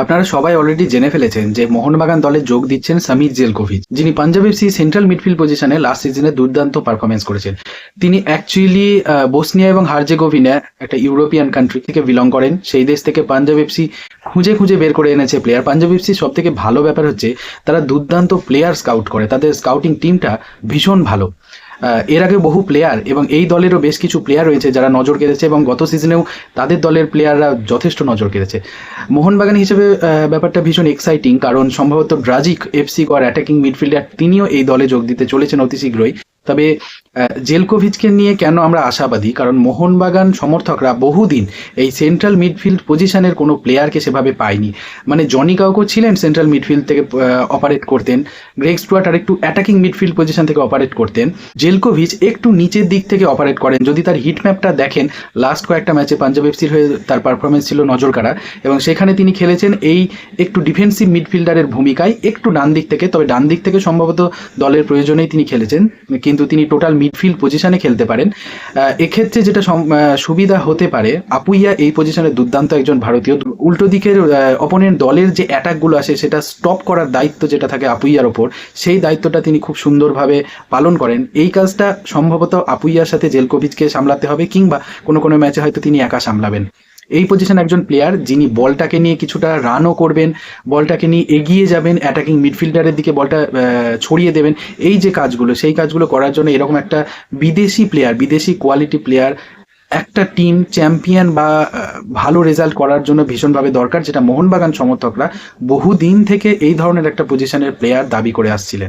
আপনারা সবাই অলরেডি জেনে ফেলেছেন যে মোহনবাগান দলে যোগ দিচ্ছেন সামির জেলকোভিচ, যিনি পাঞ্জাব এফসি সেন্ট্রাল মিডফিল্ড পজিশনে লাস্ট সিজনে দুর্দান্ত পারফরমেন্স করেছেন। তিনি অ্যাকচুয়ালি বসনিয়া এবং হার্জেগোভিনা, একটা ইউরোপিয়ান কান্ট্রি থেকে বিলং করেন। সেই দেশ থেকে পাঞ্জাব এফসি খুঁজে খুঁজে বের করে এনেছে প্লেয়ার। পাঞ্জাব এফসি সব থেকে ভালো ব্যাপার হচ্ছে তারা দুর্দান্ত প্লেয়ার স্কাউট করে, তাদের স্কাউটিং টিমটা ভীষণ ভালো। এর আগে বহু প্লেয়ার এবং এই দলেরও বেশ কিছু প্লেয়ার রয়েছে যারা নজর কেড়েছে এবং গত সিজনেও তাদের দলের প্লেয়াররা যথেষ্ট নজর কেড়েছে। মোহনবাগান হিসেবে ব্যাপারটা ভীষণ এক্সাইটিং, কারণ সম্ভবত ড্রাজিক এফসি কর অ্যাটাকিং মিডফিল্ডার তিনিও এই দলে যোগ দিতে চলেছেন অতি শীঘ্রই। তবে জেলকোভিচকে নিয়ে কেন আমরা আশাবাদী, কারণ মোহনবাগান সমর্থকরা বহুদিন এই সেন্ট্রাল মিডফিল্ড পজিশনের কোনো প্লেয়ারকে সেভাবে পায়নি। মানে জনি কাউকো ছিলেন সেন্ট্রাল মিডফিল্ড থেকে অপারেট করতেন, গ্রেগ স্টুয়ার্ট আর একটু অ্যাটাকিং মিডফিল্ড পজিশন থেকে অপারেট করতেন, জেলকোভিচ একটু নিচের দিক থেকে অপারেট করেন। যদি তার হিট ম্যাপটা দেখেন, লাস্ট কয়েকটা ম্যাচে পাঞ্জাব এফসির হয়ে তার পারফরমেন্স ছিল নজর কাড়া, এবং সেখানে তিনি খেলেছেন এই একটু ডিফেন্সিভ মিডফিল্ডারের ভূমিকায়, একটু ডান দিক থেকে। তবে ডান দিক থেকে সম্ভবত দলের প্রয়োজনেই তিনি খেলেছেন, কিন্তু তিনি টোটাল মিডফিল্ড পজিশনে খেলতে পারেন। এক্ষেত্রে যেটা সুবিধা হতে পারে, আপুইয়া এই পজিশনে দুর্দান্ত একজন ভারতীয়। উল্টো দিকের অপোনেন্ট দলের যে অ্যাটাকগুলো আসে সেটা স্টপ করার দায়িত্ব যেটা থাকে আপুইয়ার ওপর, সেই দায়িত্বটা তিনি খুব সুন্দরভাবে পালন করেন। এই কাজটা সম্ভবত আপুইয়ার সাথে জেলকোভিচকে সামলাতে হবে, কিংবা কোনো কোনো ম্যাচে হয়তো তিনি একা সামলাবেন। এই পজিশন একজন প্লেয়ার যিনি বলটাকে নিয়ে কিছুটা রানও করবেন, বলটাকে নিয়ে এগিয়ে যাবেন, অ্যাটাকিং মিডফিল্ডারের দিকে বলটা ছড়িয়ে দেবেন। এই যে কাজগুলো, সেই কাজগুলো করার জন্য এরকম একটা বিদেশি প্লেয়ার, বিদেশি কোয়ালিটি প্লেয়ার একটা টিম চ্যাম্পিয়ন বা ভালো রেজাল্ট করার জন্য ভীষণভাবে দরকার, যেটা মোহনবাগান সমর্থকরা বহুদিন থেকে এই ধরনের একটা পজিশনের প্লেয়ার দাবি করে আসছিলেন।